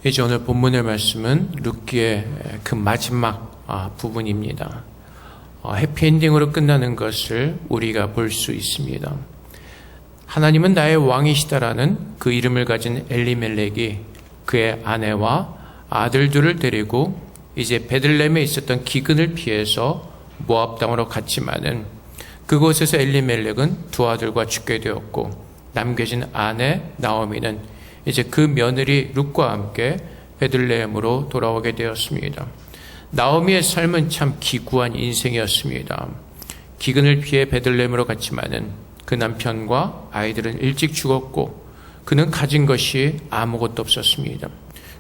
이제 오늘 본문의 말씀은 룻기의 그 마지막 부분입니다. 해피엔딩으로 끝나는 것을 우리가 볼 수 있습니다. 하나님은 나의 왕이시다라는 그 이름을 가진 엘리멜렉이 그의 아내와 아들들을 데리고 이제 베들레헴에 있었던 기근을 피해서 모압 땅으로 갔지만은 그곳에서 엘리멜렉은 두 아들과 죽게 되었고 남겨진 아내 나오미는 이제 그 며느리 룻과 함께 베들레헴으로 돌아오게 되었습니다. 나오미의 삶은 참 기구한 인생이었습니다. 기근을 피해 베들레헴으로 갔지만은 그 남편과 아이들은 일찍 죽었고 그는 가진 것이 아무것도 없었습니다.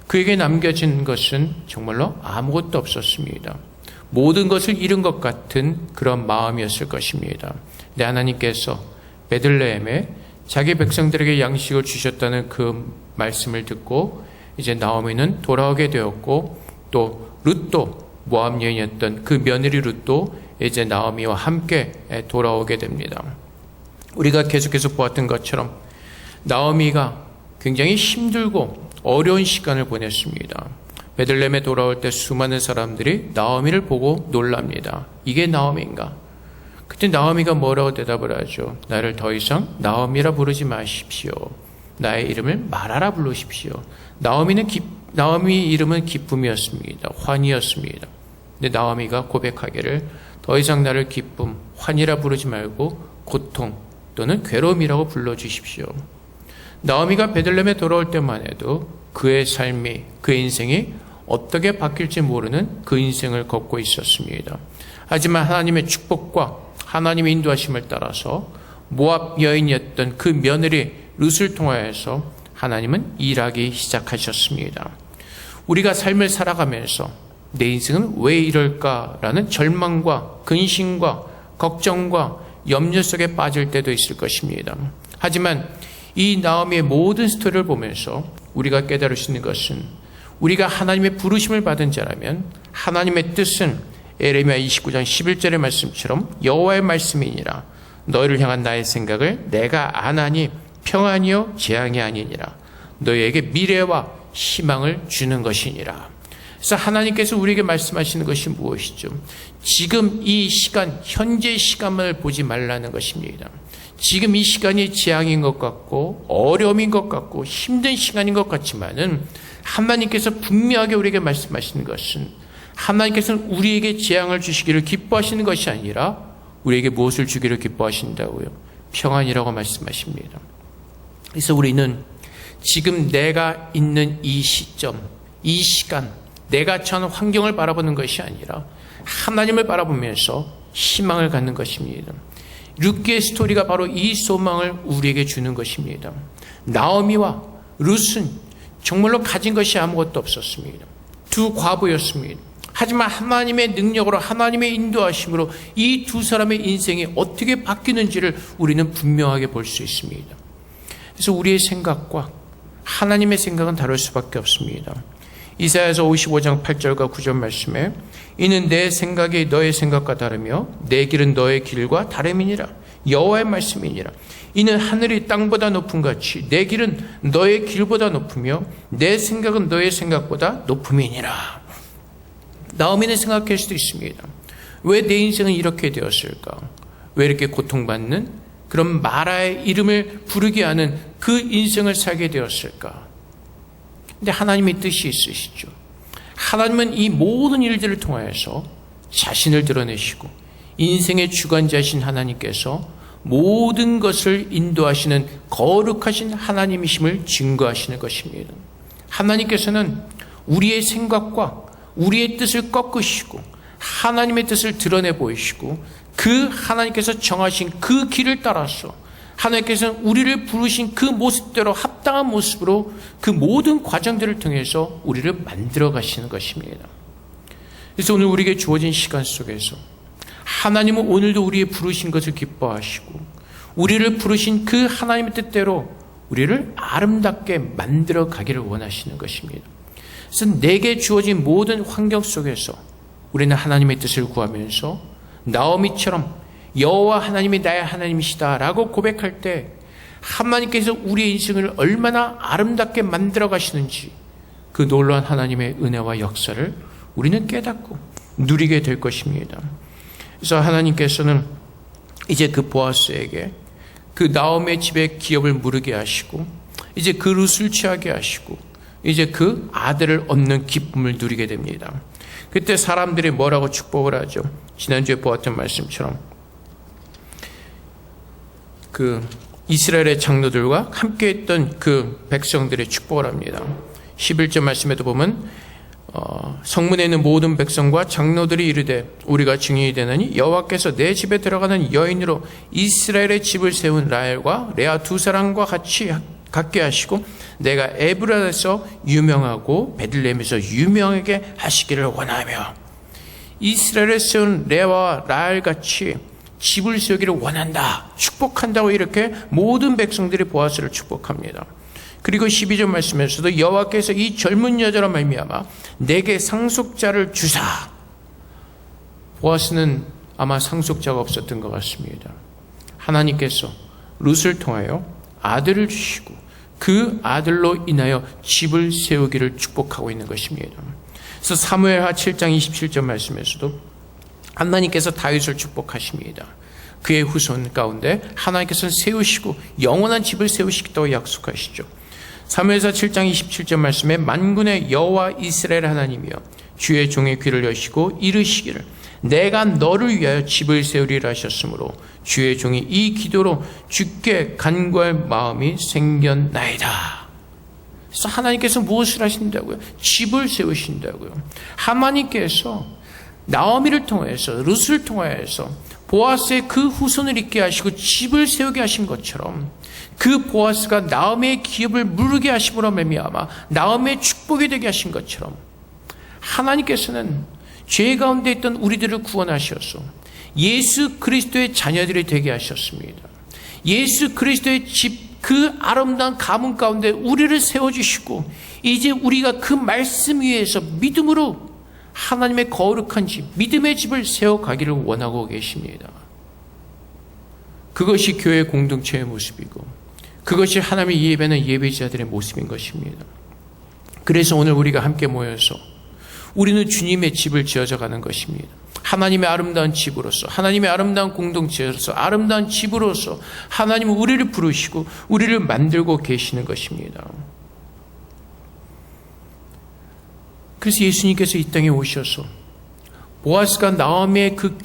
그에게 남겨진 것은 정말로 아무것도 없었습니다. 모든 것을 잃은 것 같은 그런 마음이었을 것입니다. 근데 하나님께서 베들레헴에 자기 백성들에게 양식을 주셨다는 그 말씀을 듣고 이제 나오미는 돌아오게 되었고 또 룻도 모압 여인이었던 그 며느리 룻도 이제 나오미와 함께 돌아오게 됩니다. 우리가 계속해서 보았던 것처럼 나오미가 굉장히 힘들고 어려운 시간을 보냈습니다. 베들레헴에 돌아올 때 수많은 사람들이 나오미를 보고 놀랍니다. 이게 나오미인가? 그때 나오미가 뭐라고 대답을 하죠? 나를 더 이상 나오미라 부르지 마십시오. 나의 이름을 마라라 부르십시오. 나오미 이름은 기쁨이었습니다. 환희였습니다. 근데 나오미가 고백하기를 더 이상 나를 기쁨, 환희라 부르지 말고 고통 또는 괴로움이라고 불러주십시오. 나오미가 베들레헴에 돌아올 때만 해도 그의 삶이, 그의 인생이 어떻게 바뀔지 모르는 그 인생을 걷고 있었습니다. 하지만 하나님의 축복과 하나님의 인도하심을 따라서 모압 여인이었던 그 며느리 룻을 통하여서 하나님은 일하기 시작하셨습니다. 우리가 삶을 살아가면서 내 인생은 왜 이럴까라는 절망과 근심과 걱정과 염려 속에 빠질 때도 있을 것입니다. 하지만 이 나오미의 모든 스토리를 보면서 우리가 깨달을 수 있는 것은 우리가 하나님의 부르심을 받은 자라면 하나님의 뜻은 에레미야 29장 11절의 말씀처럼 여호와의 말씀이니라. 너희를 향한 나의 생각을 내가 아나니 평안이요 재앙이 아니니라. 너희에게 미래와 희망을 주는 것이니라. 그래서 하나님께서 우리에게 말씀하시는 것이 무엇이죠? 지금 이 시간, 현재 시간을 보지 말라는 것입니다. 지금 이 시간이 재앙인 것 같고 어려움인 것 같고 힘든 시간인 것 같지만은 하나님께서 분명하게 우리에게 말씀하시는 것은 하나님께서는 우리에게 재앙을 주시기를 기뻐하시는 것이 아니라 우리에게 무엇을 주기를 기뻐하신다고요? 평안이라고 말씀하십니다. 그래서 우리는 지금 내가 있는 이 시점, 이 시간, 내가 처한 환경을 바라보는 것이 아니라 하나님을 바라보면서 희망을 갖는 것입니다. 룻기의 스토리가 바로 이 소망을 우리에게 주는 것입니다. 나오미와 룻은 정말로 가진 것이 아무것도 없었습니다. 두 과부였습니다. 하지만 하나님의 능력으로 하나님의 인도하심으로 이 두 사람의 인생이 어떻게 바뀌는지를 우리는 분명하게 볼 수 있습니다. 그래서 우리의 생각과 하나님의 생각은 다를 수밖에 없습니다. 이사야서 55장 8절과 9절 말씀에 이는 내 생각이 너의 생각과 다르며 내 길은 너의 길과 다름이니라. 여호와의 말씀이니라. 이는 하늘이 땅보다 높은 같이 내 길은 너의 길보다 높으며 내 생각은 너의 생각보다 높음이니라. 나오미는 생각할 수도 있습니다. 왜 내 인생은 이렇게 되었을까? 왜 이렇게 고통받는 그런 마라의 이름을 부르게 하는 그 인생을 살게 되었을까? 근데 하나님의 뜻이 있으시죠. 하나님은 이 모든 일들을 통하여서 자신을 드러내시고 인생의 주관자이신 하나님께서 모든 것을 인도하시는 거룩하신 하나님이심을 증거하시는 것입니다. 하나님께서는 우리의 생각과 우리의 뜻을 꺾으시고 하나님의 뜻을 드러내 보이시고 그 하나님께서 정하신 그 길을 따라서 하나님께서는 우리를 부르신 그 모습대로 합당한 모습으로 그 모든 과정들을 통해서 우리를 만들어 가시는 것입니다. 그래서 오늘 우리에게 주어진 시간 속에서 하나님은 오늘도 우리의 부르신 것을 기뻐하시고 우리를 부르신 그 하나님의 뜻대로 우리를 아름답게 만들어 가기를 원하시는 것입니다. 그래서 내게 주어진 모든 환경 속에서 우리는 하나님의 뜻을 구하면서 나오미처럼 여호와 하나님이 나의 하나님이시다라고 고백할 때 하나님께서 우리의 인생을 얼마나 아름답게 만들어 가시는지 그 놀라운 하나님의 은혜와 역사를 우리는 깨닫고 누리게 될 것입니다. 그래서 하나님께서는 이제 그 보아스에게 그 나오미의 집에 기업을 무르게 하시고 이제 그 룻을 취하게 하시고 이제 그 아들을 얻는 기쁨을 누리게 됩니다. 그때 사람들이 뭐라고 축복을 하죠? 지난주에 보았던 말씀처럼 그 이스라엘의 장로들과 함께했던 그 백성들의 축복을 합니다. 11절 말씀에도 보면 성문에 있는 모든 백성과 장로들이 이르되 우리가 증인이 되나니 여호와께서 내 집에 들어가는 여인으로 이스라엘의 집을 세운 라헬과 레아 두 사람과 같게 하시고 내가 에브라에서 유명하고 베들레헴에서 유명하게 하시기를 원하며 이스라엘에 세운 레아와 라헬 같이 집을 세우기를 원한다, 축복한다고 이렇게 모든 백성들이 보아스를 축복합니다. 그리고 12절 말씀에서도 여호와께서 이 젊은 여자로 말미암아 내게 상속자를 주사. 보아스는 아마 상속자가 없었던 것 같습니다. 하나님께서 룻을 통하여 아들을 주시고 그 아들로 인하여 집을 세우기를 축복하고 있는 것입니다. 그래서 사무엘하 7장 27절 말씀에서도 하나님께서 다윗을 축복하십니다. 그의 후손 가운데 하나님께서는 세우시고 영원한 집을 세우시겠다고 약속하시죠. 사무엘하 7장 27절 말씀에 만군의 여호와 이스라엘 하나님이여 주의 종의 귀를 여시고 이르시기를 내가 너를 위하여 집을 세우리라 하셨으므로 주의 종이 이 기도로 주께 간구할 마음이 생겼나이다. 그래서 하나님께서 무엇을 하신다고요? 집을 세우신다고요. 하나님께서 나오미를 통해서 룻을 통해서 보아스의 그 후손을 있게 하시고 집을 세우게 하신 것처럼 그 보아스가 나오미의 기업을 무르게 하심으로 말미암아 나오미의 축복이 되게 하신 것처럼 하나님께서는 죄 가운데 있던 우리들을 구원하셔서 예수 그리스도의 자녀들이 되게 하셨습니다. 예수 그리스도의 집, 그 아름다운 가문 가운데 우리를 세워주시고 이제 우리가 그 말씀 위에서 믿음으로 하나님의 거룩한 집, 믿음의 집을 세워가기를 원하고 계십니다. 그것이 교회 공동체의 모습이고 그것이 하나님의 예배는 예배자들의 모습인 것입니다. 그래서 오늘 우리가 함께 모여서 우리는 주님의 집을 지어져 가는 것입니다. 하나님의 아름다운 집으로서, 하나님의 아름다운 공동체로서, 아름다운 집으로서 하나님은 우리를 부르시고 우리를 만들고 계시는 것입니다. 그래서 예수님께서 이 땅에 오셔서 보아스가 나오미의 그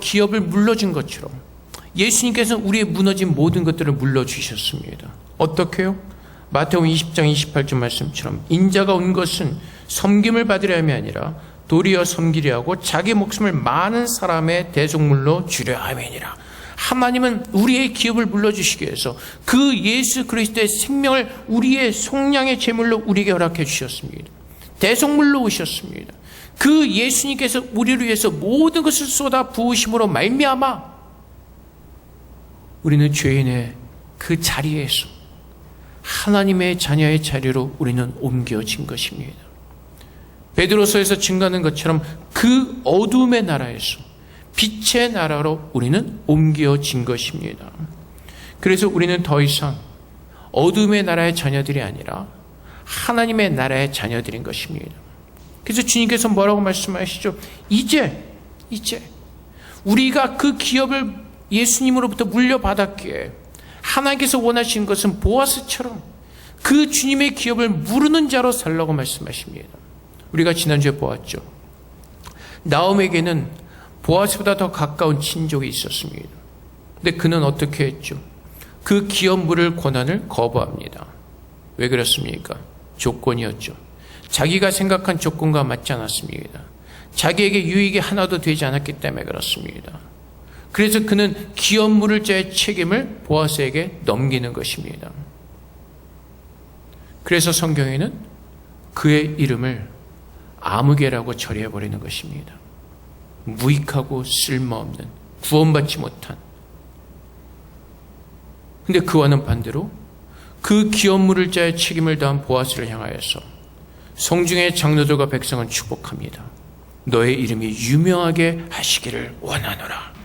기업을 물려준 것처럼 예수님께서는 우리의 무너진 모든 것들을 물려주셨습니다. 어떻게요? 마태복음 20장 28절 말씀처럼 인자가 온 것은 섬김을 받으려 함이 아니라 도리어 섬기려 하고 자기 목숨을 많은 사람의 대속물로 주려 함이니라. 하나님은 우리의 기업을 물려주시기 위해서 그 예수 그리스도의 생명을 우리의 속량의 제물로 우리에게 허락해 주셨습니다. 대속물로 오셨습니다. 그 예수님께서 우리를 위해서 모든 것을 쏟아 부으심으로 말미암아 우리는 죄인의 그 자리에서 하나님의 자녀의 자리로 우리는 옮겨진 것입니다. 베드로서에서 증거하는 것처럼 그 어둠의 나라에서 빛의 나라로 우리는 옮겨진 것입니다. 그래서 우리는 더 이상 어둠의 나라의 자녀들이 아니라 하나님의 나라의 자녀들인 것입니다. 그래서 주님께서 뭐라고 말씀하시죠? 이제 우리가 그 기업을 예수님으로부터 물려받았기에 하나님께서 원하시는 것은 보아스처럼 그 주님의 기업을 무르는 자로 살라고 말씀하십니다. 우리가 지난주에 보았죠. 나오미에게는 보아스보다 더 가까운 친족이 있었습니다. 근데 그는 어떻게 했죠? 그 기업 물을 권한을 거부합니다. 왜 그렇습니까? 조건이었죠. 자기가 생각한 조건과 맞지 않았습니다. 자기에게 유익이 하나도 되지 않았기 때문에 그렇습니다. 그래서 그는 기업 물을 자의 책임을 보아스에게 넘기는 것입니다. 그래서 성경에는 그의 이름을 아무개라고 처리해버리는 것입니다. 무익하고 쓸모없는, 구원받지 못한. 근데 그와는 반대로 그 기업 물을 자의 책임을 다한 보아스를 향하여서 성중의 장로들과 백성은 축복합니다. 너의 이름이 유명하게 하시기를 원하노라.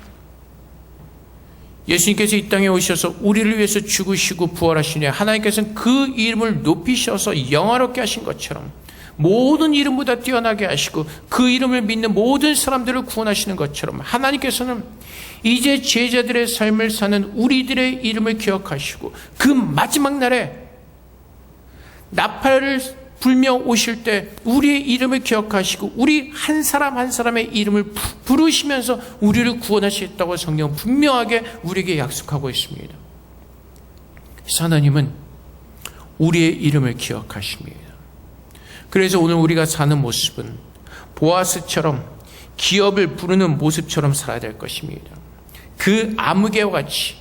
예수님께서 이 땅에 오셔서 우리를 위해서 죽으시고 부활하시니 하나님께서는 그 이름을 높이셔서 영화롭게 하신 것처럼 모든 이름보다 뛰어나게 하시고 그 이름을 믿는 모든 사람들을 구원하시는 것처럼 하나님께서는 이제 제자들의 삶을 사는 우리들의 이름을 기억하시고 그 마지막 날에 나팔을 불며 오실 때 우리의 이름을 기억하시고 우리 한 사람 한 사람의 이름을 부르시면서 우리를 구원하시겠다고 성경은 분명하게 우리에게 약속하고 있습니다. 그래서 하나님은 우리의 이름을 기억하십니다. 그래서 오늘 우리가 사는 모습은 보아스처럼 기업을 부르는 모습처럼 살아야 될 것입니다. 그 아무개와 같이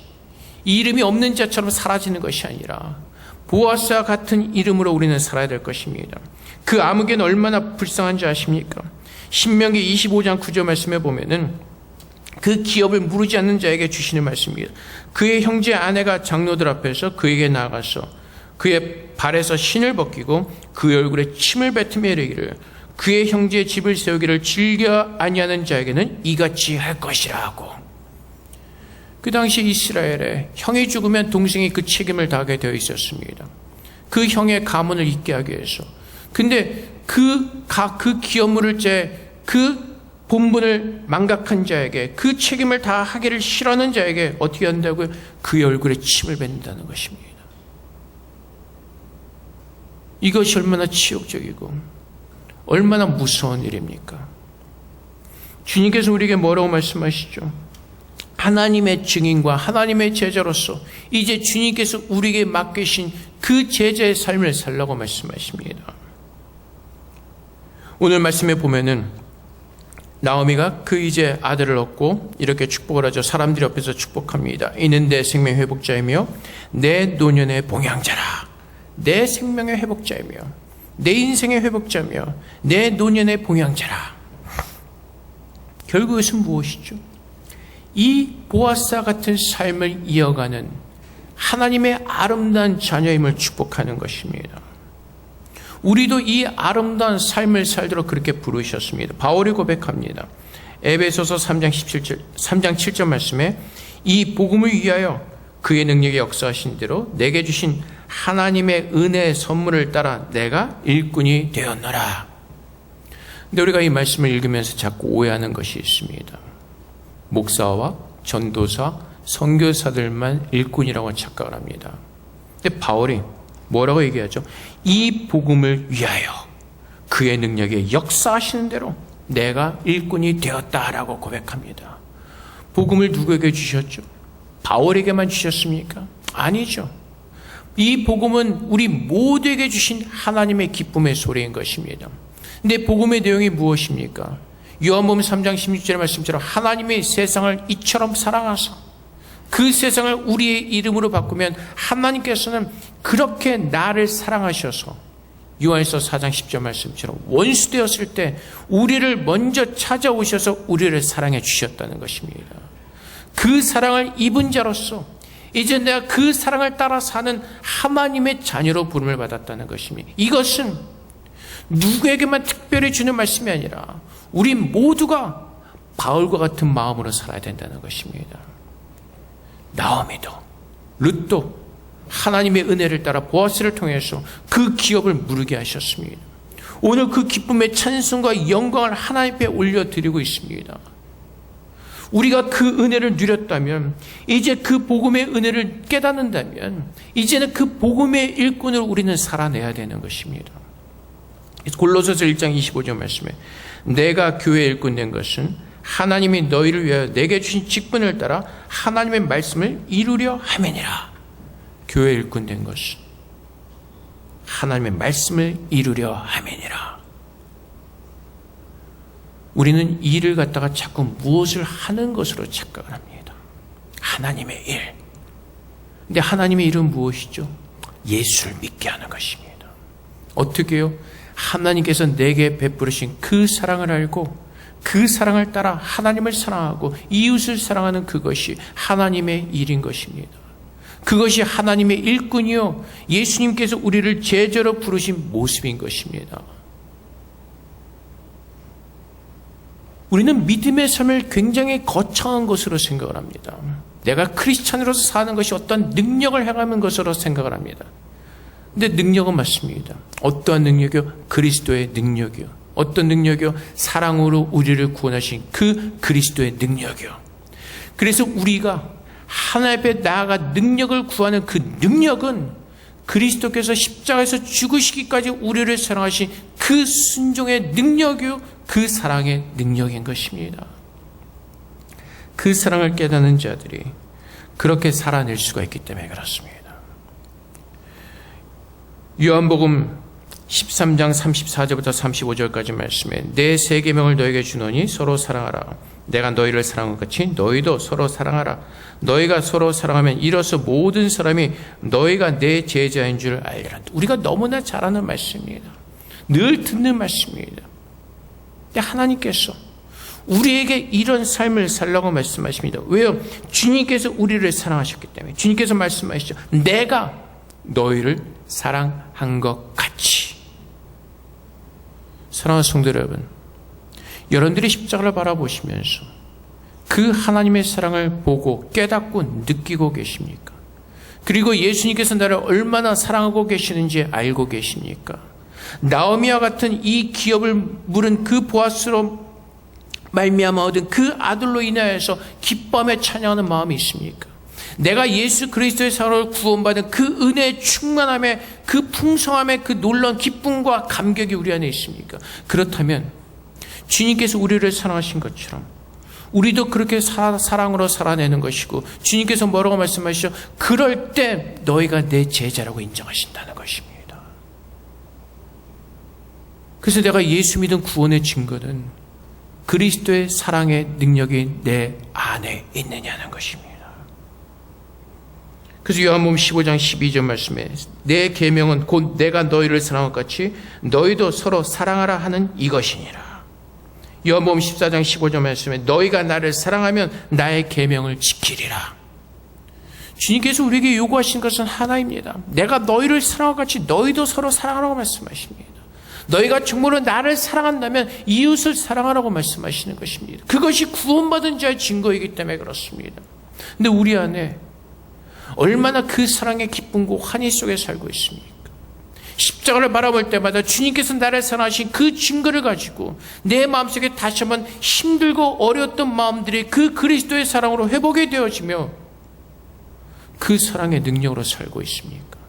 이름이 없는 자처럼 사라지는 것이 아니라 보아스와 같은 이름으로 우리는 살아야 될 것입니다. 그 아무개는 얼마나 불쌍한지 아십니까? 신명기 25장 9절 말씀에 보면은 그 기업을 무르지 않는 자에게 주시는 말씀입니다. 그의 형제 아내가 장로들 앞에서 그에게 나아가서 그의 발에서 신을 벗기고 그의 얼굴에 침을 뱉으며 이르기를 그의 형제의 집을 세우기를 즐겨 아니하는 자에게는 이같이 할 것이라 하고. 그 당시 이스라엘에 형이 죽으면 동생이 그 책임을 다하게 되어 있었습니다. 그 형의 가문을 잇게 하기 위해서. 근데 그 기업물을 그 본분을 망각한 자에게 그 책임을 다 하기를 싫어하는 자에게 어떻게 한다고요? 그의 얼굴에 침을 뱉는다는 것입니다. 이것이 얼마나 치욕적이고 얼마나 무서운 일입니까? 주님께서 우리에게 뭐라고 말씀하시죠? 하나님의 증인과 하나님의 제자로서 이제 주님께서 우리에게 맡기신 그 제자의 삶을 살라고 말씀하십니다. 오늘 말씀에 보면은 나오미가 그 이제 아들을 얻고 이렇게 축복을 하죠. 사람들이 옆에서 축복합니다. 이는 내 생명 회복자이며 내 노년의 봉양자라. 내 생명의 회복자이며 내 인생의 회복자며 내 노년의 봉양자라. 결국 이것은 무엇이죠? 이 보아스와 같은 삶을 이어가는 하나님의 아름다운 자녀임을 축복하는 것입니다. 우리도 이 아름다운 삶을 살도록 그렇게 부르셨습니다. 바울이 고백합니다. 에베소서 3장 7절 말씀에 이 복음을 위하여 그의 능력이 역사하신 대로 내게 주신 하나님의 은혜의 선물을 따라 내가 일꾼이 되었노라. 근데 우리가 이 말씀을 읽으면서 자꾸 오해하는 것이 있습니다. 목사와 전도사, 선교사들만 일꾼이라고 착각을 합니다. 근데 바울이 뭐라고 얘기하죠? 이 복음을 위하여 그의 능력에 역사하시는 대로 내가 일꾼이 되었다라고 고백합니다. 복음을 누구에게 주셨죠? 바울에게만 주셨습니까? 아니죠. 이 복음은 우리 모두에게 주신 하나님의 기쁨의 소리인 것입니다. 근데 복음의 내용이 무엇입니까? 요한복음 3장 16절의 말씀처럼 하나님의 세상을 이처럼 사랑하사 그 세상을 우리의 이름으로 바꾸면 하나님께서는 그렇게 나를 사랑하셔서 요한일서 4장 10절 말씀처럼 원수 되었을 때 우리를 먼저 찾아오셔서 우리를 사랑해 주셨다는 것입니다. 그 사랑을 입은 자로서 이제 내가 그 사랑을 따라 사는 하나님의 자녀로 부름을 받았다는 것입니다. 이것은 누구에게만 특별히 주는 말씀이 아니라 우리 모두가 바울과 같은 마음으로 살아야 된다는 것입니다. 나오미도 룻도 하나님의 은혜를 따라 보아스를 통해서 그 기업을 무르게 하셨습니다. 오늘 그 기쁨의 찬송과 영광을 하나님 앞에 올려드리고 있습니다. 우리가 그 은혜를 누렸다면 이제 그 복음의 은혜를 깨닫는다면 이제는 그 복음의 일꾼으로 우리는 살아내야 되는 것입니다. 골로새서 1장 25절 말씀에 내가 교회의 일꾼 된 것은 하나님이 너희를 위하여 내게 주신 직분을 따라 하나님의 말씀을 이루려 함이니라. 교회의 일꾼 된 것은 하나님의 말씀을 이루려 함이니라. 우리는 일을 갖다가 자꾸 무엇을 하는 것으로 착각을 합니다. 하나님의 일. 근데 하나님의 일은 무엇이죠? 예수를 믿게 하는 것입니다. 어떻게요? 하나님께서 내게 베푸르신 그 사랑을 알고 그 사랑을 따라 하나님을 사랑하고 이웃을 사랑하는 그것이 하나님의 일인 것입니다. 그것이 하나님의 일꾼이요 예수님께서 우리를 제자로 부르신 모습인 것입니다. 우리는 믿음의 삶을 굉장히 거창한 것으로 생각을 합니다. 내가 크리스찬으로서 사는 것이 어떤 능력을 행하는 것으로 생각을 합니다. 근데 능력은 맞습니다. 어떠한 능력이요? 그리스도의 능력이요. 어떤 능력이요? 사랑으로 우리를 구원하신 그 그리스도의 능력이요. 그래서 우리가 하나님 앞에 나아가 능력을 구하는 그 능력은 그리스도께서 십자가에서 죽으시기까지 우리를 사랑하신 그 순종의 능력이요, 그 사랑의 능력인 것입니다. 그 사랑을 깨닫는 자들이 그렇게 살아낼 수가 있기 때문에 그렇습니다. 요한복음 13장 34절부터 35절까지 말씀에 내 새 계명을 너에게 주노니 서로 사랑하라. 내가 너희를 사랑한 것 같이 너희도 서로 사랑하라. 너희가 서로 사랑하면 이로써 모든 사람이 너희가 내 제자인 줄 알리라. 우리가 너무나 잘 아는 말씀입니다. 늘 듣는 말씀입니다. 근데 하나님께서 우리에게 이런 삶을 살라고 말씀하십니다. 왜요? 주님께서 우리를 사랑하셨기 때문에. 주님께서 말씀하시죠. 내가 너희를 사랑한 것 같이. 사랑하는 성도 여러분, 여러분들이 십자가를 바라보시면서 그 하나님의 사랑을 보고 깨닫고 느끼고 계십니까? 그리고 예수님께서 나를 얼마나 사랑하고 계시는지 알고 계십니까? 나오미와 같은 이 기업을 물은 그 보아스로 말미암아 얻은 그 아들로 인하여서 기뻐하며 찬양하는 마음이 있습니까? 내가 예수 그리스도의 사랑으로 구원받은 그 은혜의 충만함에 그 풍성함에 그 놀라운 기쁨과 감격이 우리 안에 있습니까? 그렇다면 주님께서 우리를 사랑하신 것처럼 우리도 그렇게 사랑으로 살아내는 것이고, 주님께서 뭐라고 말씀하시죠? 그럴 때 너희가 내 제자라고 인정하신다는 것입니다. 그래서 내가 예수 믿은 구원의 증거는 그리스도의 사랑의 능력이 내 안에 있느냐는 것입니다. 그래서 요한복음 15장 12절 말씀에 내 계명은 곧 내가 너희를 사랑한 것 같이 너희도 서로 사랑하라 하는 이것이니라. 요한복음 14장 15절 말씀에 너희가 나를 사랑하면 나의 계명을 지키리라. 주님께서 우리에게 요구하신 것은 하나입니다. 내가 너희를 사랑한 것 같이 너희도 서로 사랑하라고 말씀하십니다. 너희가 정말로 나를 사랑한다면 이웃을 사랑하라고 말씀하시는 것입니다. 그것이 구원받은 자의 증거이기 때문에 그렇습니다. 근데 우리 안에 얼마나 그 사랑의 기쁨과 환희 속에 살고 있습니까? 십자가를 바라볼 때마다 주님께서 나를 사랑하신 그 증거를 가지고 내 마음속에 다시 한번 힘들고 어려웠던 마음들이 그 그리스도의 사랑으로 회복이 되어지며 그 사랑의 능력으로 살고 있습니까?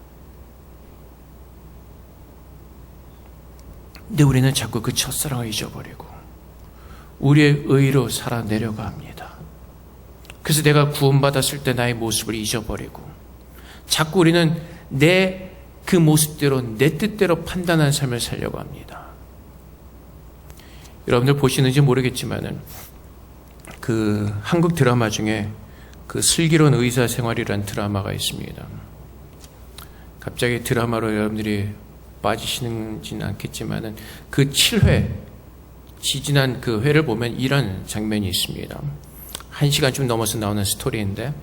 근데 우리는 자꾸 그 첫사랑을 잊어버리고 우리의 의로 살아내려고 합니다. 그래서 내가 구원받았을 때 나의 모습을 잊어버리고 자꾸 우리는 내 그 모습대로 내 뜻대로 판단하는 삶을 살려고 합니다. 여러분들 보시는지 모르겠지만은 그 한국 드라마 중에 그 슬기로운 의사 생활이라는 드라마가 있습니다. 갑자기 드라마로 여러분들이 빠지시는지는 않겠지만은 그 7회 지지난 그 회를 보면 이런 장면이 있습니다. 1시간 좀 넘어서 나오는 스토리인데,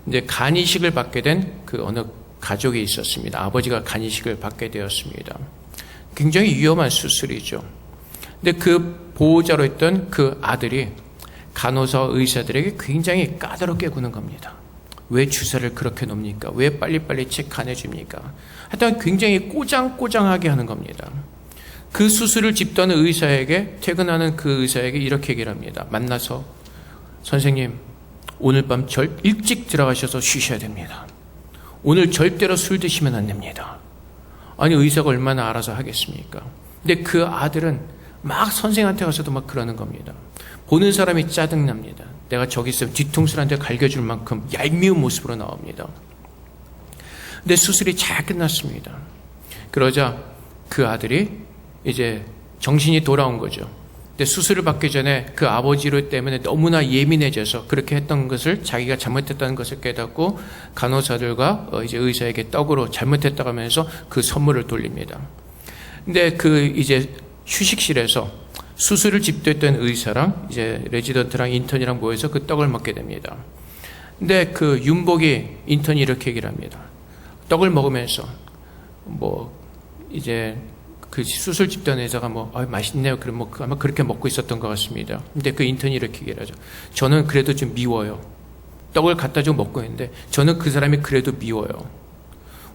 이제 간이식을 받게 된 그 어느 가족이 있었습니다. 아버지가 간이식을 받게 되었습니다. 굉장히 위험한 수술이죠. 근데 그 보호자로 있던 그 아들이 간호사 의사들에게 굉장히 까다롭게 구는 겁니다. 왜 주사를 그렇게 놓습니까? 왜 빨리빨리 체크안 해줍니까? 하여튼 굉장히 꼬장꼬장하게 하는 겁니다. 그 수술을 집도하는 의사에게, 퇴근하는 그 의사에게 이렇게 얘기를 합니다. 만나서 선생님, 오늘 밤 일찍 들어가셔서 쉬셔야 됩니다. 오늘 절대로 술 드시면 안 됩니다. 아니, 의사가 얼마나 알아서 하겠습니까? 근데 그 아들은 막 선생한테 가서도 막 그러는 겁니다. 보는 사람이 짜증납니다. 내가 저기 있으면 뒤통수를 한 대 갈겨줄 만큼 얄미운 모습으로 나옵니다. 근데 수술이 잘 끝났습니다. 그러자 그 아들이 이제 정신이 돌아온 거죠. 근데 수술을 받기 전에 그 아버지로 때문에 너무나 예민해져서 그렇게 했던 것을, 자기가 잘못했다는 것을 깨닫고 간호사들과 이제 의사에게 떡으로 잘못했다고 하면서 그 선물을 돌립니다. 근데 그 이제 휴식실에서 수술을 집도했던 의사랑 이제 레지던트랑 인턴이랑 모여서 그 떡을 먹게 됩니다. 근데 그 윤복이 인턴이 이렇게 얘기를 합니다. 떡을 먹으면서 뭐 이제 그 수술 집단 의사가 맛있네요. 그럼 아마 그렇게 먹고 있었던 것 같습니다. 근데 그 인턴이 이렇게 얘기를 하죠. 저는 그래도 좀 미워요. 떡을 갖다 주고 먹고 있는데 저는 그 사람이 그래도 미워요.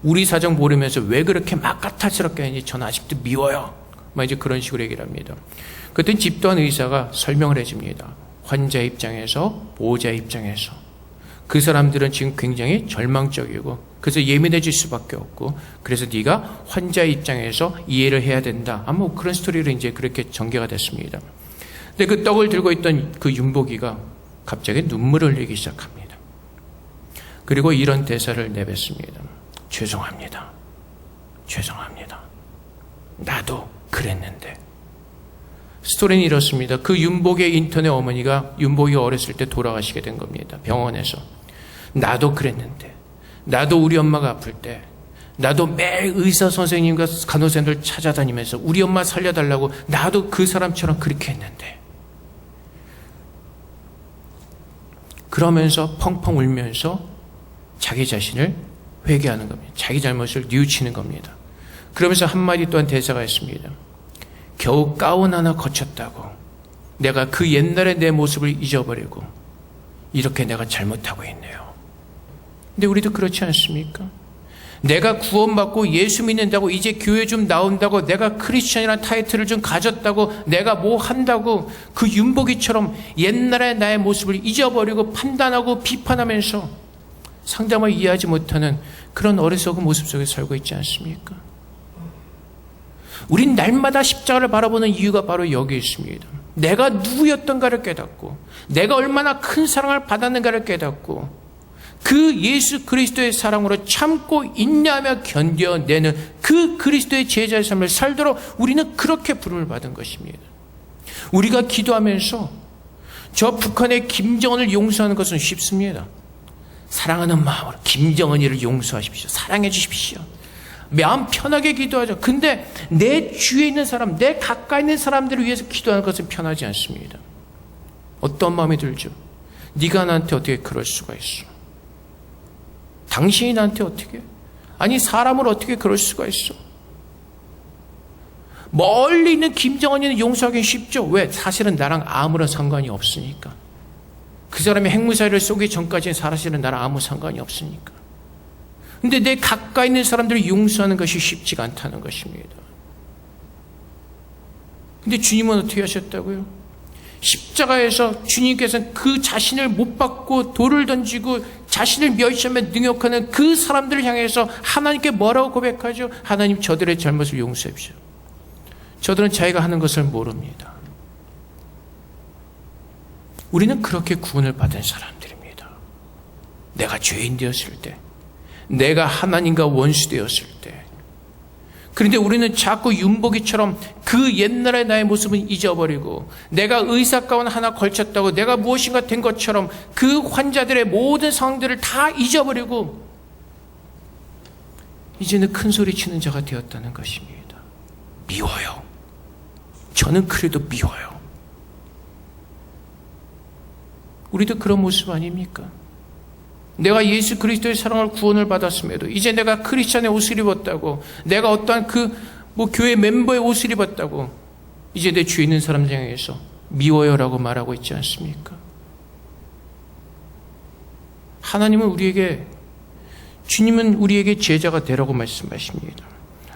우리 사정 모르면서 왜 그렇게 막가탈스럽게 하는지 저는 아직도 미워요. 막 이제 그런 식으로 얘기를 합니다. 그때 집도한 의사가 설명을 해줍니다. 환자 입장에서, 보호자 입장에서. 그 사람들은 지금 굉장히 절망적이고 그래서 예민해질 수밖에 없고 그래서 네가 환자 입장에서 이해를 해야 된다. 아마 그런 스토리로 이제 그렇게 전개가 됐습니다. 근데 그 떡을 들고 있던 그 윤복이가 갑자기 눈물을 흘리기 시작합니다. 그리고 이런 대사를 내뱉습니다. 죄송합니다. 죄송합니다. 나도 그랬는데. 스토리는 이렇습니다. 그 윤복의 인턴의 어머니가 윤복이 어렸을 때 돌아가시게 된 겁니다. 병원에서. 나도 그랬는데. 나도 우리 엄마가 아플 때 나도 매일 의사 선생님과 간호사님들 찾아다니면서 우리 엄마 살려달라고 나도 그 사람처럼 그렇게 했는데. 그러면서 펑펑 울면서 자기 자신을 회개하는 겁니다. 자기 잘못을 뉘우치는 겁니다. 그러면서 한마디 또한 대사가 있습니다. 겨우 가운 하나 거쳤다고 내가 그 옛날의 내 모습을 잊어버리고 이렇게 내가 잘못하고 있네요. 근데 우리도 그렇지 않습니까? 내가 구원받고 예수 믿는다고 이제 교회 좀 나온다고 내가 크리스천이라는 타이틀을 좀 가졌다고 내가 뭐 한다고 그 윤복이처럼 옛날의 나의 모습을 잊어버리고 판단하고 비판하면서 상담을 이해하지 못하는 그런 어리석은 모습 속에 살고 있지 않습니까? 우린 날마다 십자가를 바라보는 이유가 바로 여기 있습니다. 내가 누구였던가를 깨닫고 내가 얼마나 큰 사랑을 받았는가를 깨닫고 그 예수 그리스도의 사랑으로 참고 인내하며 견뎌내는 그 그리스도의 제자의 삶을 살도록 우리는 그렇게 부름을 받은 것입니다. 우리가 기도하면서 저 북한의 김정은을 용서하는 것은 쉽습니다. 사랑하는 마음으로 김정은이를 용서하십시오. 사랑해 주십시오. 마음 편하게 기도하죠. 근데 내 주위에 있는 사람, 내 가까이 있는 사람들을 위해서 기도하는 것은 편하지 않습니다. 어떤 마음이 들죠? 네가 나한테 어떻게 그럴 수가 있어? 당신이 나한테 어떻게? 아니 사람을 어떻게 그럴 수가 있어? 멀리 있는 김정은이는 용서하기는 쉽죠. 왜? 사실은 나랑 아무런 상관이 없으니까. 그 사람이 핵무사일을 쏘기 전까지는 사실은 나랑 아무 상관이 없으니까. 근데 내 가까이 있는 사람들을 용서하는 것이 쉽지가 않다는 것입니다. 근데 주님은 어떻게 하셨다고요? 십자가에서 주님께서는 그 자신을 못 받고 돌을 던지고 자신을 멸시하며 능욕하는 그 사람들을 향해서 하나님께 뭐라고 고백하죠? 하나님 저들의 잘못을 용서해 주십시오. 저들은 자기가 하는 것을 모릅니다. 우리는 그렇게 구원을 받은 사람들입니다. 내가 죄인 되었을 때, 내가 하나님과 원수 되었을 때. 그런데 우리는 자꾸 윤복이처럼 그 옛날의 나의 모습은 잊어버리고 내가 의사가운 하나 걸쳤다고 내가 무엇인가 된 것처럼 그 환자들의 모든 상황들을 다 잊어버리고 이제는 큰 소리 치는 자가 되었다는 것입니다. 미워요. 저는 그래도 미워요. 우리도 그런 모습 아닙니까? 내가 예수 그리스도의 사랑을 구원을 받았음에도 이제 내가 크리스찬의 옷을 입었다고 내가 어떠한 교회 멤버의 옷을 입었다고 이제 내 주위에 있는 사람들 향해서 미워요라고 말하고 있지 않습니까? 주님은 우리에게 제자가 되라고 말씀하십니다.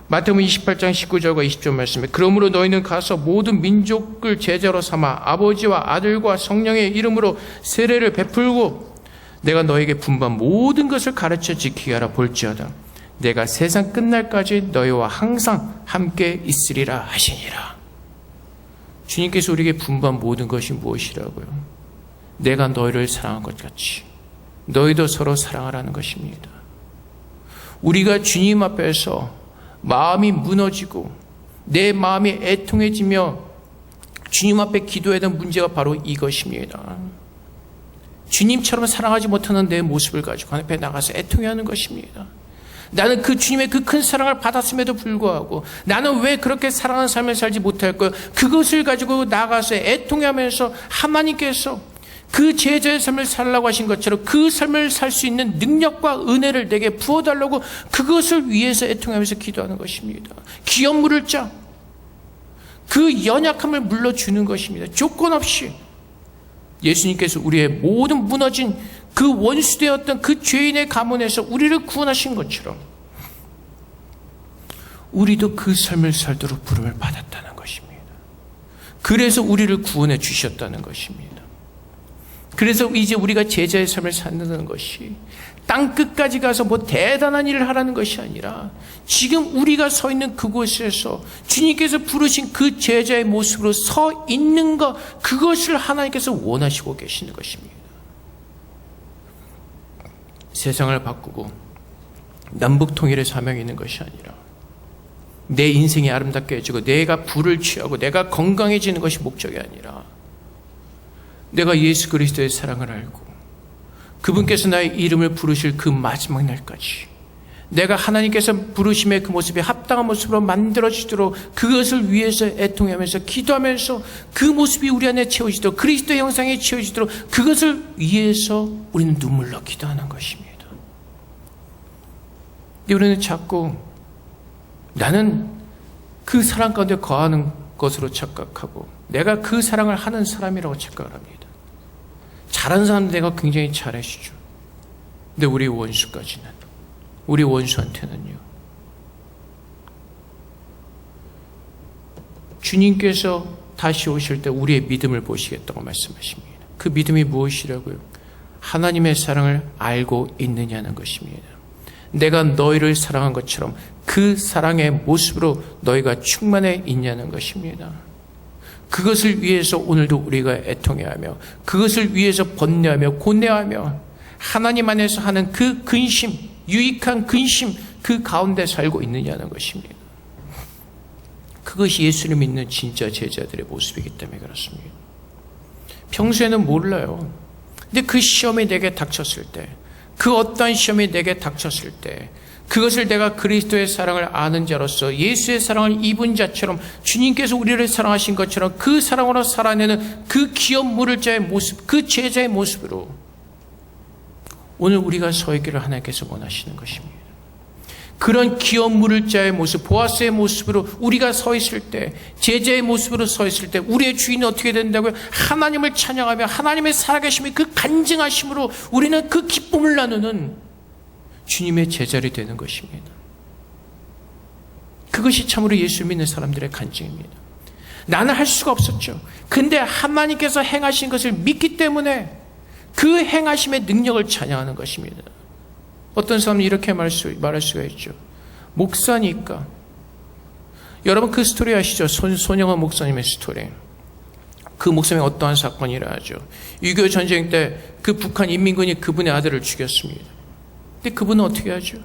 마태복음 28장 19절과 20절 말씀에 그러므로 너희는 가서 모든 민족을 제자로 삼아 아버지와 아들과 성령의 이름으로 세례를 베풀고 내가 너에게 분부한 모든 것을 가르쳐 지키게 하라. 볼지어다 내가 세상 끝날까지 너희와 항상 함께 있으리라 하시니라. 주님께서 우리에게 분부한 모든 것이 무엇이라고요? 내가 너희를 사랑한 것 같이 너희도 서로 사랑하라는 것입니다. 우리가 주님 앞에서 마음이 무너지고 내 마음이 애통해지며 주님 앞에 기도해야 되는 문제가 바로 이것입니다. 주님처럼 사랑하지 못하는 내 모습을 가지고 하나님 앞에 나가서 애통해하는 것입니다. 나는 그 주님의 그 큰 사랑을 받았음에도 불구하고 나는 왜 그렇게 사랑하는 삶을 살지 못할까요? 그것을 가지고 나가서 애통해하면서 하나님께서 그 제자의 삶을 살라고 하신 것처럼 그 삶을 살 수 있는 능력과 은혜를 내게 부어달라고 그것을 위해서 애통하면서 기도하는 것입니다. 기업 물을 자, 그 연약함을 물러주는 것입니다. 조건 없이 예수님께서 우리의 모든 무너진 그 원수되었던 그 죄인의 가문에서 우리를 구원하신 것처럼 우리도 그 삶을 살도록 부름을 받았다는 것입니다. 그래서 우리를 구원해 주셨다는 것입니다. 그래서 이제 우리가 제자의 삶을 산다는 것이 땅 끝까지 가서 뭐 대단한 일을 하라는 것이 아니라 지금 우리가 서 있는 그곳에서 주님께서 부르신 그 제자의 모습으로 서 있는 것, 그것을 하나님께서 원하시고 계시는 것입니다. 세상을 바꾸고 남북 통일의 사명이 있는 것이 아니라 내 인생이 아름답게 해지고 내가 부를 취하고 내가 건강해지는 것이 목적이 아니라 내가 예수 그리스도의 사랑을 알고 그분께서 나의 이름을 부르실 그 마지막 날까지 내가 하나님께서 부르심의 그 모습이 합당한 모습으로 만들어지도록 그것을 위해서 애통하면서 기도하면서 그 모습이 우리 안에 채워지도록 그리스도의 형상에 채워지도록 그것을 위해서 우리는 눈물로 기도하는 것입니다. 근데 우리는 자꾸 나는 그 사랑 가운데 거하는 것으로 착각하고 내가 그 사랑을 하는 사람이라고 착각을 합니다. 잘하는 사람 내가 굉장히 잘하시죠. 근데 우리 원수까지는, 우리 원수한테는요, 주님께서 다시 오실 때 우리의 믿음을 보시겠다고 말씀하십니다. 그 믿음이 무엇이라고요? 하나님의 사랑을 알고 있느냐는 것입니다. 내가 너희를 사랑한 것처럼 그 사랑의 모습으로 너희가 충만해 있냐는 것입니다. 그것을 위해서 오늘도 우리가 애통해하며 그것을 위해서 번뇌하며 고뇌하며 하나님 안에서 하는 그 근심, 유익한 근심, 그 가운데 살고 있느냐는 것입니다. 그것이 예수를 믿는 진짜 제자들의 모습이기 때문에 그렇습니다. 평소에는 몰라요. 근데 그 시험이 내게 닥쳤을 때, 그 어떠한 시험이 내게 닥쳤을 때 그것을 내가 그리스도의 사랑을 아는 자로서 예수의 사랑을 입은 자처럼 주님께서 우리를 사랑하신 것처럼 그 사랑으로 살아내는 그 기업 물을 자의 모습, 그 제자의 모습으로 오늘 우리가 서 있기를 하나님께서 원하시는 것입니다. 그런 기업 물을 자의 모습, 보아스의 모습으로 우리가 서 있을 때, 제자의 모습으로 서 있을 때 우리의 주인이 어떻게 된다고요? 하나님을 찬양하며 하나님의 살아계심의 그 간증하심으로 우리는 그 기쁨을 나누는 주님의 제자리 되는 것입니다. 그것이 참으로 예수 믿는 사람들의 간증입니다. 나는 할 수가 없었죠. 근데 하나님께서 행하신 것을 믿기 때문에 그 행하심의 능력을 찬양하는 것입니다. 어떤 사람은 이렇게 말할 수가 있죠. 목사니까. 여러분 그 스토리 아시죠? 손영원 목사님의 스토리. 그 목사님이 어떠한 사건이 일어나죠. 6.25 전쟁 때 그 북한 인민군이 그분의 아들을 죽였습니다. 근데 그분은 어떻게 하죠?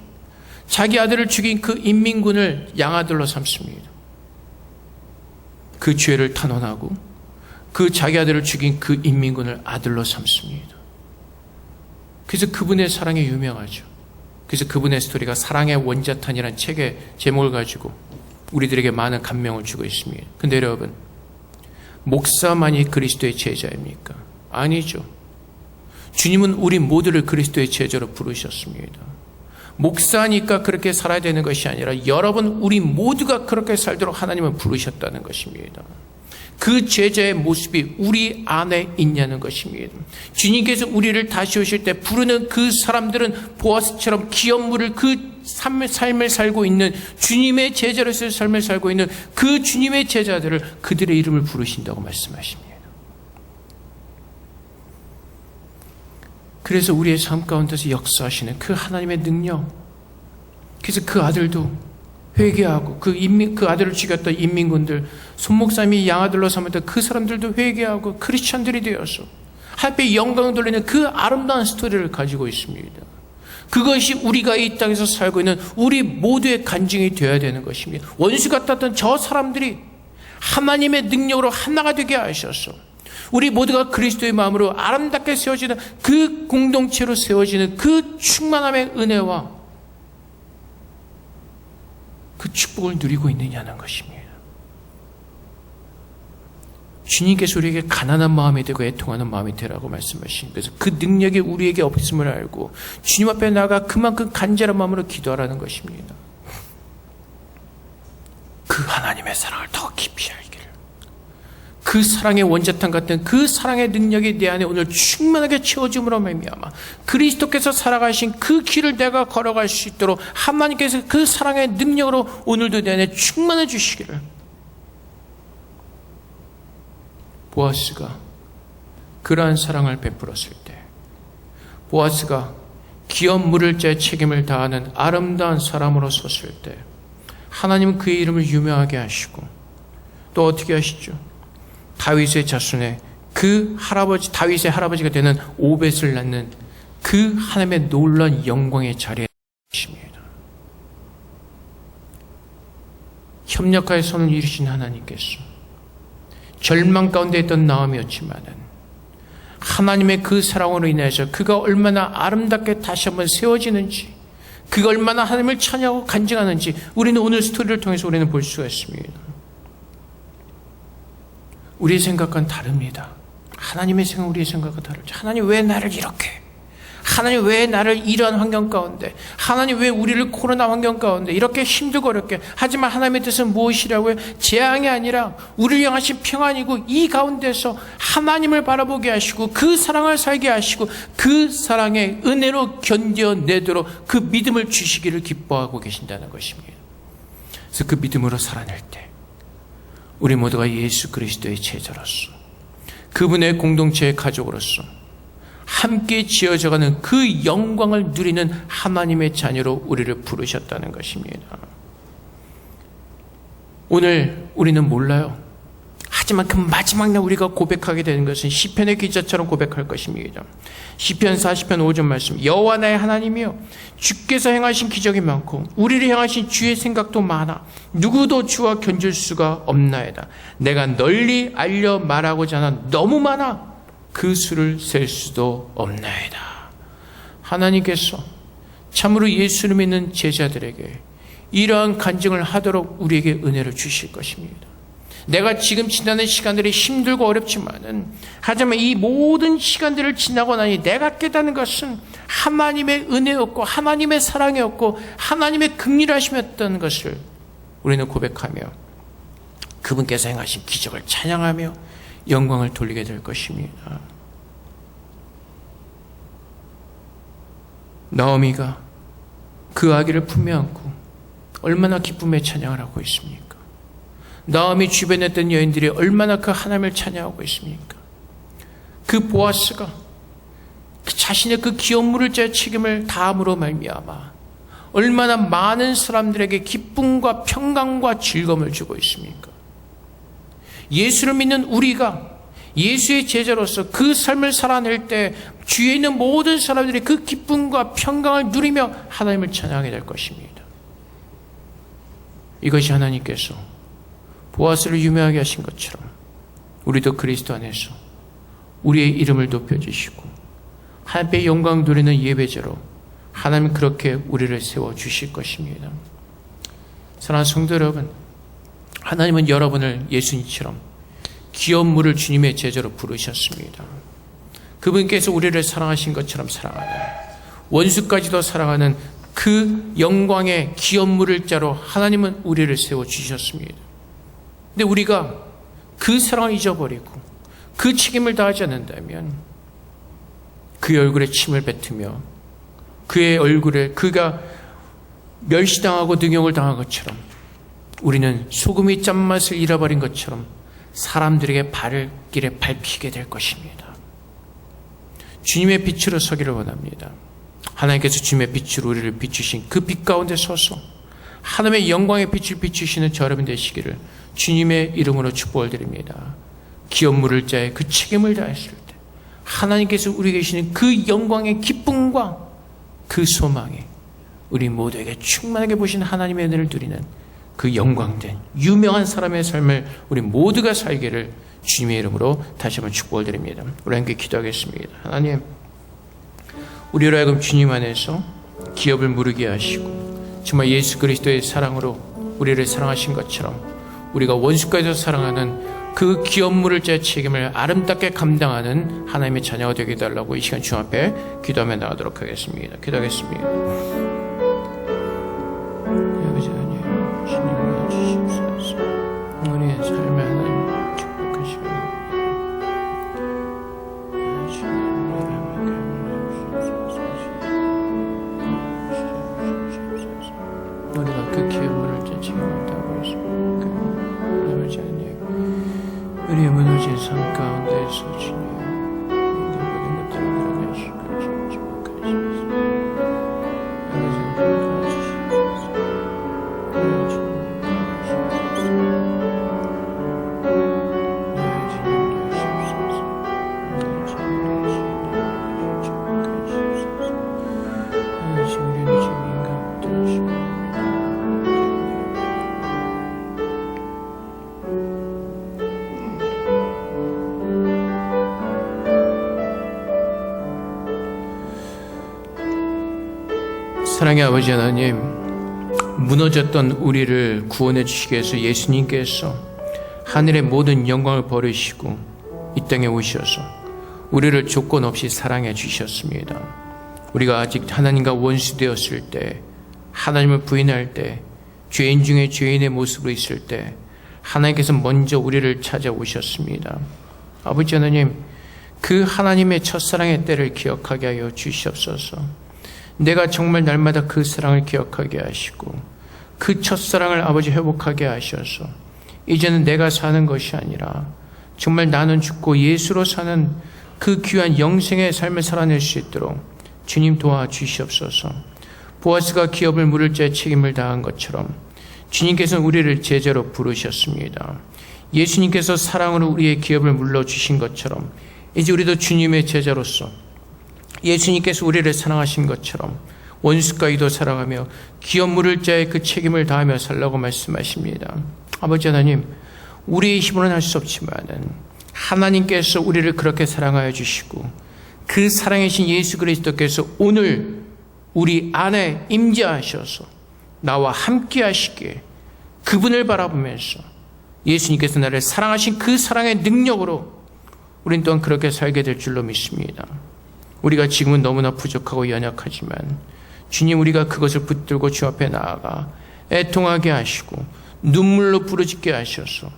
자기 아들을 죽인 그 인민군을 양아들로 삼습니다. 그 죄를 탄원하고 그 자기 아들을 죽인 그 인민군을 아들로 삼습니다. 그래서 그분의 사랑이 유명하죠. 그래서 그분의 스토리가 사랑의 원자탄이라는 책의 제목을 가지고 우리들에게 많은 감명을 주고 있습니다. 근데 여러분, 목사만이 그리스도의 제자입니까? 아니죠. 주님은 우리 모두를 그리스도의 제자로 부르셨습니다. 목사니까 그렇게 살아야 되는 것이 아니라 여러분 우리 모두가 그렇게 살도록 하나님은 부르셨다는 것입니다. 그 제자의 모습이 우리 안에 있냐는 것입니다. 주님께서 우리를 다시 오실 때 부르는 그 사람들은 보아스처럼 기업물을 그 삶을 살고 있는 주님의 제자로서의 삶을 살고 있는 그 주님의 제자들을 그들의 이름을 부르신다고 말씀하십니다. 그래서 우리의 삶 가운데서 역사하시는 그 하나님의 능력, 그래서 그 아들도 회개하고 그 아들을 죽였던 인민군들, 손목사님이 양아들로 삼았던 그 사람들도 회개하고 크리스천들이 되어서 하나님의 영광을 돌리는 그 아름다운 스토리를 가지고 있습니다. 그것이 우리가 이 땅에서 살고 있는 우리 모두의 간증이 되어야 되는 것입니다. 원수 같았던 저 사람들이 하나님의 능력으로 하나가 되게 하셔서 우리 모두가 그리스도의 마음으로 아름답게 세워지는 그 공동체로 세워지는 그 충만함의 은혜와 그 축복을 누리고 있느냐는 것입니다. 주님께서 우리에게 가난한 마음이 되고 애통하는 마음이 되라고 말씀하신 그래서 그 능력이 우리에게 없음을 알고 주님 앞에 나가 그만큼 간절한 마음으로 기도하라는 것입니다. 그 하나님의 사랑을 더 깊이 알기를, 그 사랑의 원자탄 같은 그 사랑의 능력이 내 안에 오늘 충만하게 채워줌으로 말미암아 그리스도께서 살아가신 그 길을 내가 걸어갈 수 있도록 하나님께서 그 사랑의 능력으로 오늘도 내 안에 충만해 주시기를. 보아스가 그러한 사랑을 베풀었을 때, 보아스가 기업 물을 자의 책임을 다하는 아름다운 사람으로 섰을 때 하나님은 그의 이름을 유명하게 하시고 또 어떻게 하시죠? 다윗의 자손에 그 할아버지, 다윗의 할아버지가 되는 오벳을 낳는 그 하나님의 놀라운 영광의 자리에 계십니다. 협력하여 손을 이루신 하나님께서 절망 가운데 있던 나음이었지만은 하나님의 그 사랑으로 인해서 그가 얼마나 아름답게 다시 한번 세워지는지, 그가 얼마나 하나님을 찬양하고 간증하는지 우리는 오늘 스토리를 통해서 우리는 볼 수가 있습니다. 우리의 생각과는 다릅니다. 하나님의 생각, 우리의 생각과 다르죠. 하나님 왜 나를 이렇게, 하나님 왜 나를 이러한 환경 가운데, 하나님 왜 우리를 코로나 환경 가운데 이렇게 힘들고 어렵게, 하지만 하나님의 뜻은 무엇이라고요? 재앙이 아니라 우리를 향하신 평안이고, 이 가운데서 하나님을 바라보게 하시고 그 사랑을 살게 하시고 그 사랑의 은혜로 견뎌내도록 그 믿음을 주시기를 기뻐하고 계신다는 것입니다. 그래서 그 믿음으로 살아낼 때 우리 모두가 예수 그리스도의 제자로서, 그분의 공동체의 가족으로서 함께 지어져가는 그 영광을 누리는 하나님의 자녀로 우리를 부르셨다는 것입니다. 오늘 우리는 몰라요. 하지만 그 마지막 날 우리가 고백하게 되는 것은 시편의 기자처럼 고백할 것입니다. 시편 40편 5절 말씀, 여호와 나의 하나님이여, 주께서 행하신 기적이 많고 우리를 향하신 주의 생각도 많아 누구도 주와 견줄 수가 없나이다. 내가 널리 알려 말하고자 하는 너무 많아 그 수를 셀 수도 없나이다. 하나님께서 참으로 예수를 믿는 제자들에게 이러한 간증을 하도록 우리에게 은혜를 주실 것입니다. 내가 지금 지나는 시간들이 힘들고 어렵지만은, 하지만 이 모든 시간들을 지나고 나니 내가 깨닫는 것은 하나님의 은혜였고 하나님의 사랑이었고 하나님의 긍휼하심이었던 것을 우리는 고백하며 그분께서 행하신 기적을 찬양하며 영광을 돌리게 될 것입니다. 나오미가 그 아기를 품에 안고 얼마나 기쁨의 찬양을 하고 있습니까? 나오미 주변에 있던 여인들이 얼마나 그 하나님을 찬양하고 있습니까? 그 보아스가 자신의 그 기업 물을 자의 책임을 다함으로 말미암아 얼마나 많은 사람들에게 기쁨과 평강과 즐거움을 주고 있습니까? 예수를 믿는 우리가 예수의 제자로서 그 삶을 살아낼 때 주위에 있는 모든 사람들이 그 기쁨과 평강을 누리며 하나님을 찬양하게 될 것입니다. 이것이 하나님께서 보아스를 유명하게 하신 것처럼 우리도 그리스도 안에서 우리의 이름을 높여주시고 하나님의 영광 누리는 예배자로 하나님 그렇게 우리를 세워주실 것입니다. 사랑하는 성도 여러분, 하나님은 여러분을 예수님처럼 기업 물을 주님의 제자로 부르셨습니다. 그분께서 우리를 사랑하신 것처럼 사랑하는, 원수까지도 사랑하는 그 영광의 기업 물을 자로 하나님은 우리를 세워주셨습니다. 근데 우리가 그 사랑을 잊어버리고 그 책임을 다하지 않는다면 그의 얼굴에 침을 뱉으며 그의 얼굴에 그가 멸시당하고 능욕을 당한 것처럼 우리는 소금이 짠맛을 잃어버린 것처럼 사람들에게 발길에 밟히게 될 것입니다. 주님의 빛으로 서기를 원합니다. 하나님께서 주님의 빛으로 우리를 비추신 그 빛 가운데 서서 하나님의 영광의 빛을 비추시는 저 여러분 되시기를 주님의 이름으로 축복을 드립니다. 기업 물을 자의 그 책임을 다했을 때 하나님께서 우리 계시는 그 영광의 기쁨과 그 소망에 우리 모두에게 충만하게 보신 하나님의 은혜를 누리는 그 영광된 유명한 사람의 삶을 우리 모두가 살기를 주님의 이름으로 다시 한번 축복을 드립니다. 우리 함께 기도하겠습니다. 하나님, 우리로 하여금 주님 안에서 기업을 무르게 하시고 정말 예수 그리스도의 사랑으로 우리를 사랑하신 것처럼 우리가 원수까지도 사랑하는 그 기업 물을 자의 책임을 아름답게 감당하는 하나님의 자녀가 되게 해달라고 이 시간 주 앞에 기도하며 나가도록 하겠습니다. 기도하겠습니다. 아버지 하나님, 주님을 주시옵소서. 우리의 삶에 하나님 축복하시고 우리가 그 기회 문을 책임다고 있습니다. 아버지 하나님, 우리의 무너진 삶 가운데서 주님 모든 것들을 드러내시고 축복하시옵소서. 사랑의 아버지 하나님, 무너졌던 우리를 구원해 주시기 위해서 예수님께서 하늘의 모든 영광을 버리시고 이 땅에 오셔서 우리를 조건 없이 사랑해 주셨습니다. 우리가 아직 하나님과 원수 되었을 때, 하나님을 부인할 때, 죄인 중에 죄인의 모습으로 있을 때 하나님께서 먼저 우리를 찾아오셨습니다. 아버지 하나님, 그 하나님의 첫사랑의 때를 기억하게 하여 주시옵소서. 내가 정말 날마다 그 사랑을 기억하게 하시고 그 첫사랑을 아버지 회복하게 하셔서 이제는 내가 사는 것이 아니라 정말 나는 죽고 예수로 사는 그 귀한 영생의 삶을 살아낼 수 있도록 주님 도와주시옵소서. 보아스가 기업을 물을 자의 책임을 다한 것처럼 주님께서는 우리를 제자로 부르셨습니다. 예수님께서 사랑으로 우리의 기업을 물러주신 것처럼 이제 우리도 주님의 제자로서 예수님께서 우리를 사랑하신 것처럼 원수까지도 사랑하며 기업 물을 자의 그 책임을 다하며 살라고 말씀하십니다. 아버지 하나님, 우리의 힘으로는 할 수 없지만은 하나님께서 우리를 그렇게 사랑하여 주시고 그 사랑이신 예수 그리스도께서 오늘 우리 안에 임재하셔서 나와 함께 하시기에 그분을 바라보면서 예수님께서 나를 사랑하신 그 사랑의 능력으로 우린 또한 그렇게 살게 될 줄로 믿습니다. 우리가 지금은 너무나 부족하고 연약하지만 주님, 우리가 그것을 붙들고 주 앞에 나아가 애통하게 하시고 눈물로 부르짖게 하셔서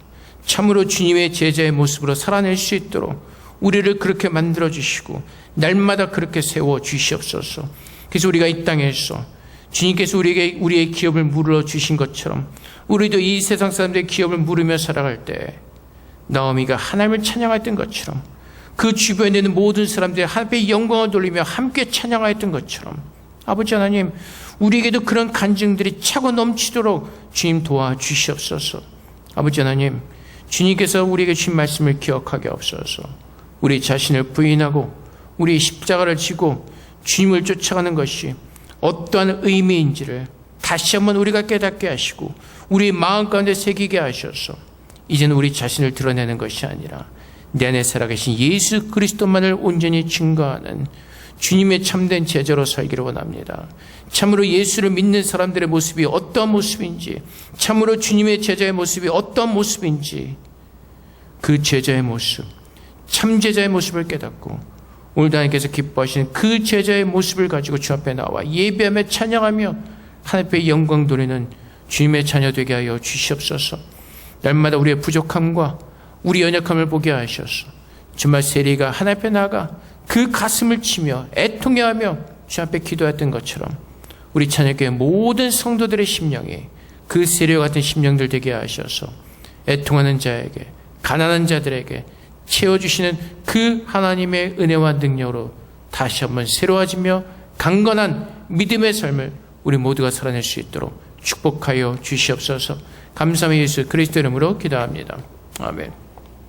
참으로 주님의 제자의 모습으로 살아낼 수 있도록 우리를 그렇게 만들어주시고 날마다 그렇게 세워주시옵소서. 그래서 우리가 이 땅에서 주님께서 우리에게 우리의 기업을 물어주신 것처럼 우리도 이 세상 사람들의 기업을 물으며 살아갈 때 나오미가 하나님을 찬양했던 것처럼 그 주변에 있는 모든 사람들이 하나님의 영광을 돌리며 함께 찬양하였던 것처럼 아버지 하나님, 우리에게도 그런 간증들이 차고 넘치도록 주님 도와주시옵소서. 아버지 하나님, 주님께서 우리에게 주신 말씀을 기억하게 하옵소서. 우리 자신을 부인하고 우리 십자가를 지고 주님을 쫓아가는 것이 어떠한 의미인지를 다시 한번 우리가 깨닫게 하시고 우리 마음 가운데 새기게 하셔서 이제는 우리 자신을 드러내는 것이 아니라 내 안에 살아계신 예수 그리스도만을 온전히 증거하는 주님의 참된 제자로 살기를 원합니다. 참으로 예수를 믿는 사람들의 모습이 어떠한 모습인지, 참으로 주님의 제자의 모습이 어떠한 모습인지 그 제자의 모습, 참 제자의 모습을 깨닫고 오늘도 하나님께서 기뻐하시는 그 제자의 모습을 가지고 주 앞에 나와 예배하며 찬양하며 하나님의 영광 돌리는 주님의 자녀 되게 하여 주시옵소서. 날마다 우리의 부족함과 우리 연약함을 보게 하셔서 정말 세리가 하나님 앞에 나가 그 가슴을 치며 애통해하며 주 앞에 기도했던 것처럼 우리 찬양교회 모든 성도들의 심령이 그 세리와 같은 심령들 되게 하셔서 애통하는 자에게, 가난한 자들에게 채워주시는 그 하나님의 은혜와 능력으로 다시 한번 새로워지며 강건한 믿음의 삶을 우리 모두가 살아낼 수 있도록 축복하여 주시옵소서. 감사함의 예수 그리스도 이름으로 기도합니다. 아멘.